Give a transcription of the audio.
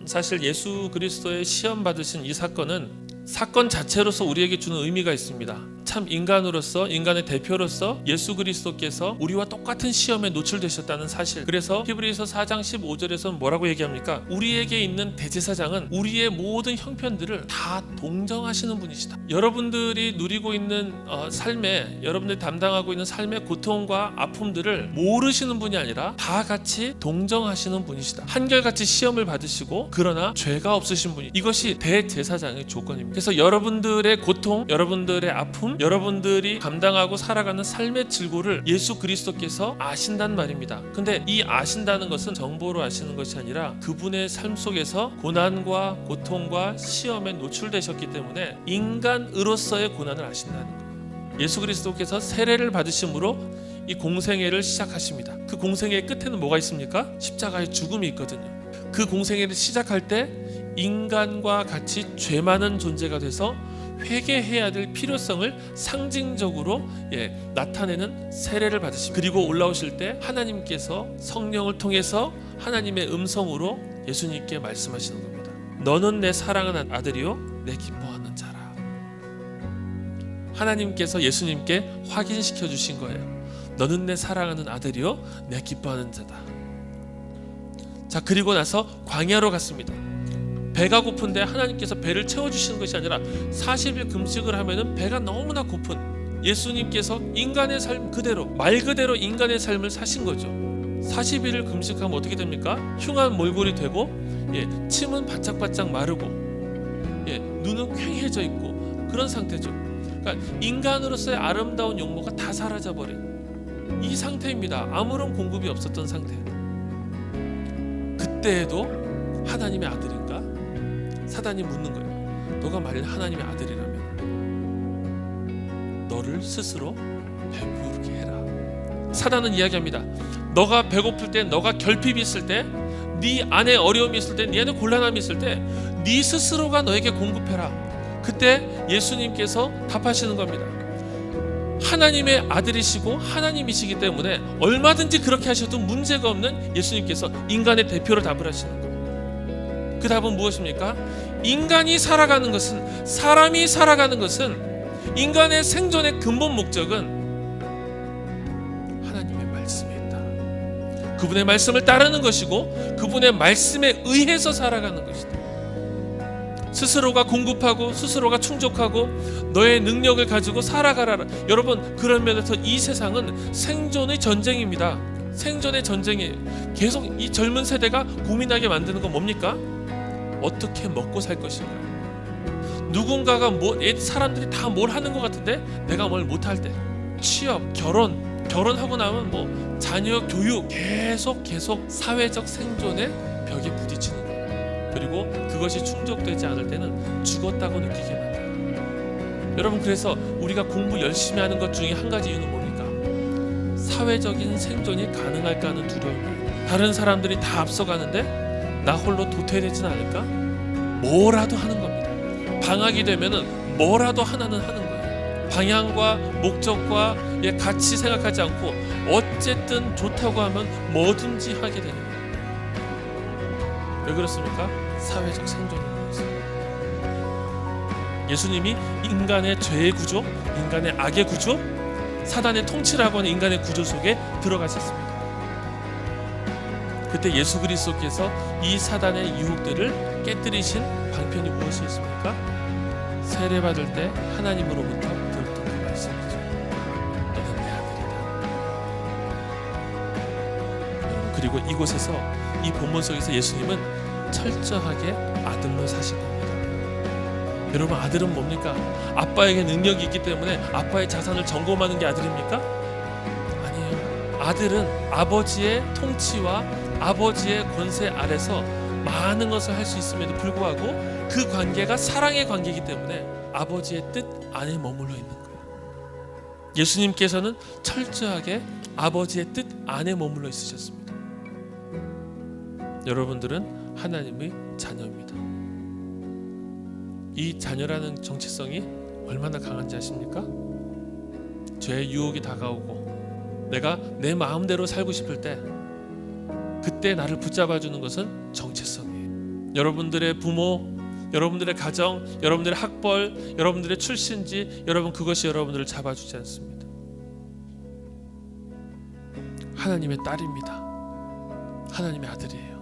사실 예수 그리스도의 시험 받으신 이 사건 자체로서 우리에게 주는 의미가 있습니다. 참 인간으로서, 인간의 대표로서 예수 그리스도께서 우리와 똑같은 시험에 노출되셨다는 사실. 그래서 히브리서 4장 15절에서는 뭐라고 얘기합니까? 우리에게 있는 대제사장은 우리의 모든 형편들을 다 동정하시는 분이시다. 여러분들이 누리고 있는 삶에, 여러분들이 담당하고 있는 삶의 고통과 아픔들을 모르시는 분이 아니라 다 같이 동정하시는 분이시다. 한결같이 시험을 받으시고 그러나 죄가 없으신 분이, 이것이 대제사장의 조건입니다. 그래서 여러분들의 고통, 여러분들의 아픔, 여러분들이 감당하고 살아가는 삶의 질고를 예수 그리스도께서 아신단 말입니다. 근데 이 아신다는 것은 정보로 아시는 것이 아니라 그분의 삶 속에서 고난과 고통과 시험에 노출되셨기 때문에 인간으로서의 고난을 아신다는 거예요. 예수 그리스도께서 세례를 받으심으로 이 공생애를 시작하십니다. 그 공생애의 끝에는 뭐가 있습니까? 십자가의 죽음이 있거든요. 그 공생애를 시작할 때 인간과 같이 죄 많은 존재가 돼서 회개해야 될 필요성을 상징적으로 나타내는 세례를 받으십니다. 그리고 올라오실 때 하나님께서 성령을 통해서 하나님의 음성으로 예수님께 말씀하시는 겁니다. 너는 내 사랑하는 아들이요 내 기뻐하는 자라. 하나님께서 예수님께 확인시켜 주신 거예요. 너는 내 사랑하는 아들이요 내 기뻐하는 자다. 자, 그리고 나서 광야로 갔습니다. 배가 고픈데 하나님께서 배를 채워주시는 것이 아니라 40일 금식을 하면은 배가 너무나 고픈 예수님께서 인간의 삶 그대로, 말 그대로 인간의 삶을 사신 거죠. 40일을 금식하면 어떻게 됩니까? 흉한 몰골이 되고 침은 바짝바짝 마르고 눈은 퀭해져 있고 그런 상태죠. 그러니까 인간으로서의 아름다운 용모가 다 사라져버린 이 상태입니다. 아무런 공급이 없었던 상태. 그때에도 하나님의 아들인가? 사단이 묻는 거예요. 너가 만일 하나님의 아들이라면 너를 스스로 배부르게 해라. 사단은 이야기합니다. 너가 배고플 때, 너가 결핍이 있을 때, 네 안에 어려움이 있을 때, 네 안에 곤란함이 있을 때 네 스스로가 너에게 공급해라. 그때 예수님께서 답하시는 겁니다. 하나님의 아들이시고 하나님이시기 때문에 얼마든지 그렇게 하셔도 문제가 없는 예수님께서 인간의 대표로 답을 하시는 거예요. 그 답은 무엇입니까? 인간이 살아가는 것은, 사람이 살아가는 것은, 인간의 생존의 근본 목적은 하나님의 말씀에 있다. 그분의 말씀을 따르는 것이고 그분의 말씀에 의해서 살아가는 것이다. 스스로가 공급하고 스스로가 충족하고 너의 능력을 가지고 살아가라. 여러분, 그런 면에서 이 세상은 생존의 전쟁입니다. 생존의 전쟁이에요. 계속 이 젊은 세대가 고민하게 만드는 건 뭡니까? 어떻게 먹고 살 것인가. 누군가가 사람들이 다 뭘 하는 것 같은데 내가 뭘 못할 때, 취업, 결혼하고 나면 자녀 교육, 계속 사회적 생존의 벽에 부딪히는 거예요. 그리고 그것이 충족되지 않을 때는 죽었다고 느끼게 만들어요. 여러분, 그래서 우리가 공부 열심히 하는 것 중에 한 가지 이유는 뭡니까? 사회적인 생존이 가능할까 하는 두려움이에요. 다른 사람들이 다 앞서가는데 나 홀로 도태되지는 않을까? 뭐라도 하는 겁니다. 방학이 되면은 뭐라도 하나는 하는 거예요. 방향과 목적과 같이 생각하지 않고 어쨌든 좋다고 하면 뭐든지 하게 되는 거예요. 왜 그렇습니까? 사회적 생존을 위해서. 예수님이 인간의 죄의 구조, 인간의 악의 구조, 사단의 통치라고 하는 인간의 구조 속에 들어가셨습니다. 그때 예수 그리스도께서 이 사단의 유혹들을 깨뜨리신 방편이 무엇이었습니까? 세례받을 때 하나님으로부터 들었던 그 말씀이죠. 너는 내 아들이다. 그리고 이곳에서, 이 본문 속에서 예수님은 철저하게 아들로 사신 겁니다. 여러분, 아들은 뭡니까? 아빠에게 능력이 있기 때문에 아빠의 자산을 점검하는 게 아들입니까? 아니에요. 아들은 아버지의 통치와 아버지의 권세 아래서 많은 것을 할 수 있음에도 불구하고 그 관계가 사랑의 관계이기 때문에 아버지의 뜻 안에 머물러 있는 거예요. 예수님께서는 철저하게 아버지의 뜻 안에 머물러 있으셨습니다. 여러분들은 하나님의 자녀입니다. 이 자녀라는 정체성이 얼마나 강한지 아십니까? 죄의 유혹이 다가오고 내가 내 마음대로 살고 싶을 때 그때 나를 붙잡아주는 것은 정체성이에요. 여러분들의 부모, 여러분들의 가정, 여러분들의 학벌, 여러분들의 출신지, 여러분 그것이 여러분들을 잡아주지 않습니다. 하나님의 딸입니다. 하나님의 아들이에요.